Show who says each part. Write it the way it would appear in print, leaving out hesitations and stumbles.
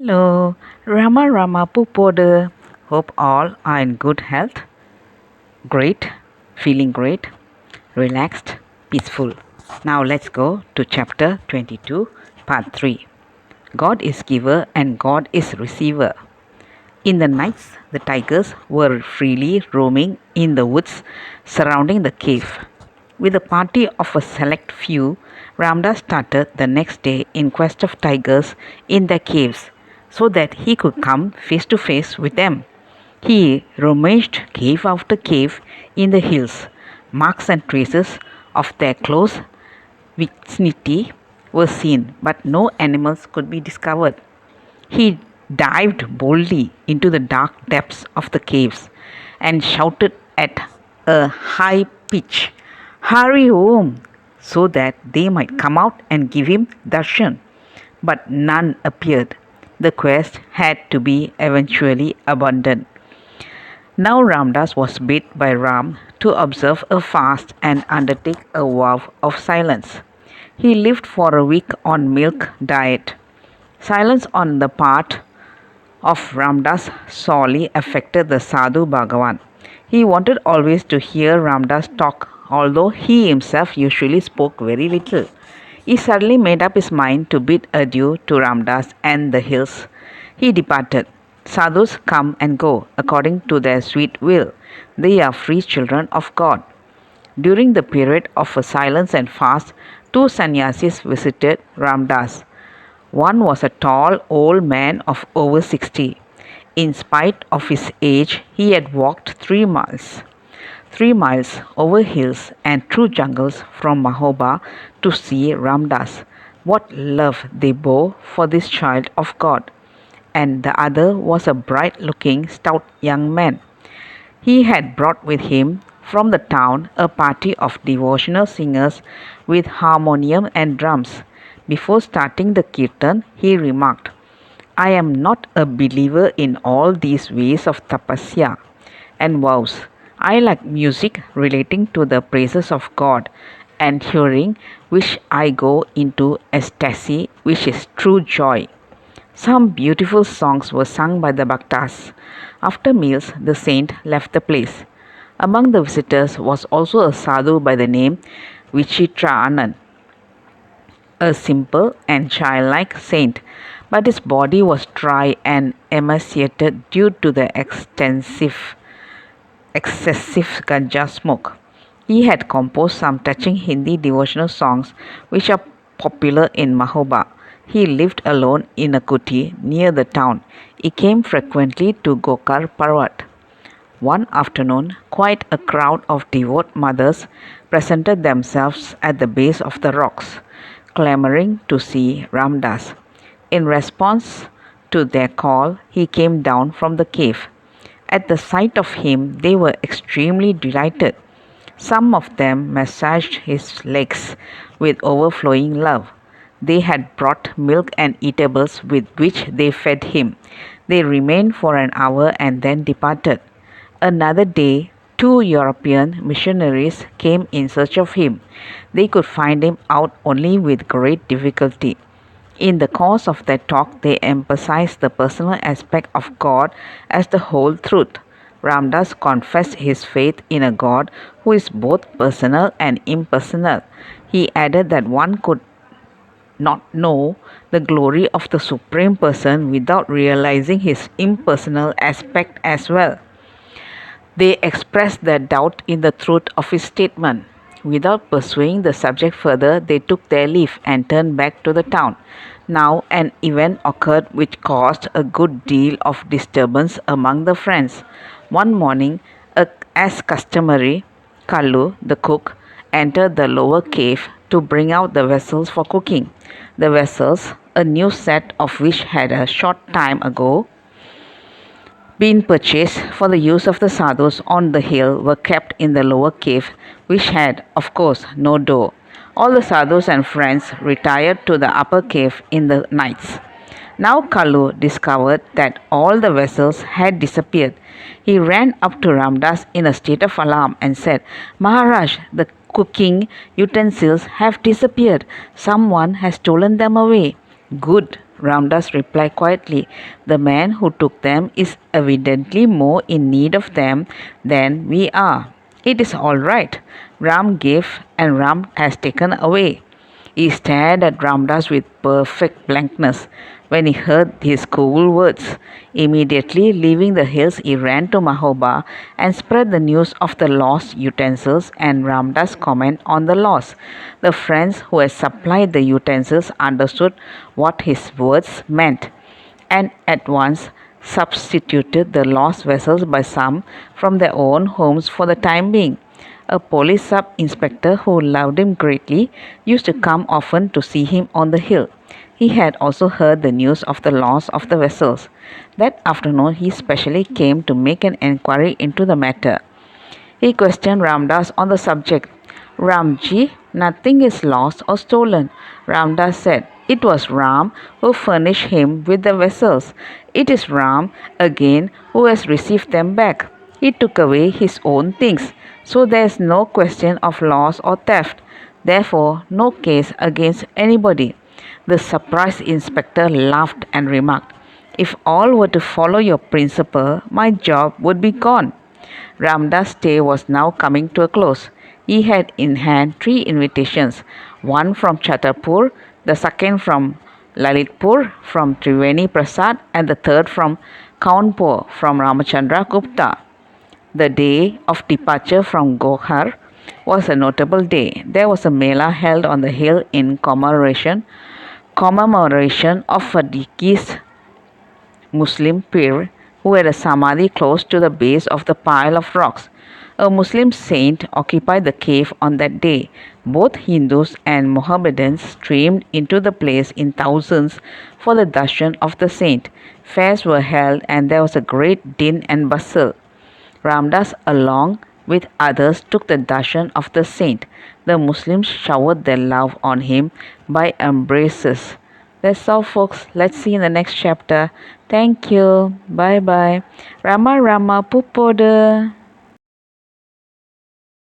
Speaker 1: Hello, Rama Rama Pupodu. Hope all are in good health. Great, feeling great, relaxed, peaceful. Now let's go to chapter 22, part 3. God is giver and God is receiver. In the nights, the tigers were freely roaming in the woods surrounding the cave. With a party of a select few, Ramdas started the next day in quest of tigers in their caves so that he could come face to face with them. He rummaged cave after cave in the hills. Marks and traces of their close vicinity were seen, but no animals could be discovered. He dived boldly into the dark depths of the caves and shouted at a high pitch, "Hurry home!" so that they might come out and give him darshan. But none appeared. The quest had to be eventually abandoned. Now Ramdas was bid by Ram to observe a fast and undertake a vow of silence. He lived for a week on milk diet. Silence on the part of Ramdas sorely affected the Sadhu Bhagavan. He wanted always to hear Ramdas talk, although he himself usually spoke very little. He suddenly made up his mind to bid adieu to Ramdas and the hills. He departed. Sadhus come and go according to their sweet will. They are free children of God. During the period of silence and fast, two sannyasis visited Ramdas. One was a tall old man of over 60. In spite of his age, he had walked 3 miles. 3 miles over hills and through jungles from Mahoba to see Ramdas. What love they bore for this child of God. And the other was a bright looking, stout young man. He had brought with him from the town a party of devotional singers with harmonium and drums. Before starting the kirtan, he remarked, "I am not a believer in all these ways of tapasya and vows. I like music relating to the praises of God, and hearing which I go into ecstasy, which is true joy." Some beautiful songs were sung by the bhaktas. After meals, the saint left the place. Among the visitors was also a sadhu by the name Vichitra Anand, a simple and childlike saint, but his body was dry and emaciated due to the excessive ganja smoke. He had composed some touching Hindi devotional songs which are popular in Mahoba. He lived alone in a kuti near the town. He came frequently to Gohkar Parvat. One afternoon, quite a crowd of devout mothers presented themselves at the base of the rocks, clamoring to see Ramdas. In response to their call, he came down from the cave. At the sight of him, they were extremely delighted. Some of them massaged his legs with overflowing love. They had brought milk and eatables with which they fed him. They remained for an hour and then departed. Another day, two European missionaries came in search of him. They could find him out only with great difficulty. In the course of their talk, they emphasized the personal aspect of God as the whole truth. Ramdas confessed his faith in a God who is both personal and impersonal. He added that one could not know the glory of the Supreme Person without realizing his impersonal aspect as well. They expressed their doubt in the truth of his statement. Without pursuing the subject further, they took their leave and turned back to the town. Now an event occurred which caused a good deal of disturbance among the friends. One morning, as customary, Kallu, the cook, entered the lower cave to bring out the vessels for cooking. The vessels, a new set of which had a short time ago been purchased for the use of the sadhus on the hill, were kept in the lower cave, which had, of course, no door. All the sadhus and friends retired to the upper cave in the nights. Now Kalu discovered that all the vessels had disappeared. He ran up to Ramdas in a state of alarm and said, "Maharaj, the cooking utensils have disappeared. Someone has stolen them away." "Good," Ramdas replied quietly. The man who took them is evidently more in need of them than we are. It is all right. Ram gave and Ram has taken away. He stared at Ramdas with perfect blankness when he heard his cruel words. Immediately leaving the hills, he ran to Mahoba and spread the news of the lost utensils and Ramdas' comment on the loss. The friends who had supplied the utensils understood what his words meant and at once substituted the lost vessels by some from their own homes for the time being. A police sub-inspector who loved him greatly used to come often to see him on the hill. He had also heard the news of the loss of the vessels. That afternoon he specially came to make an enquiry into the matter. He questioned Ramdas on the subject. Ramji, nothing is lost or stolen. Ramdas said, it was Ram who furnished him with the vessels. It is Ram again who has received them back. He took away his own things, so there is no question of loss or theft. Therefore, no case against anybody. The surprised inspector laughed and remarked, if all were to follow your principle, my job would be gone. Ramdas' stay was now coming to a close. He had in hand 3 invitations, one from Chhatarpur, the second from Lalitpur from Triveni Prasad, and the third from Kaunpur from Ramachandra Gupta. The day of departure from Gohkar was a notable day. There was a mela held on the hill in commemoration of a deceased Muslim pir who had a samadhi close to the base of the pile of rocks. A Muslim saint occupied the cave on that day. Both Hindus and Mohammedans streamed into the place in thousands for the darshan of the saint. Fairs were held and there was a great din and bustle. Ramdas, along with others, took the darshan of the saint. The Muslims showered their love on him by embraces. That's all, folks. Let's see in the next chapter. Thank you. Bye bye. Rama Rama Pupoda.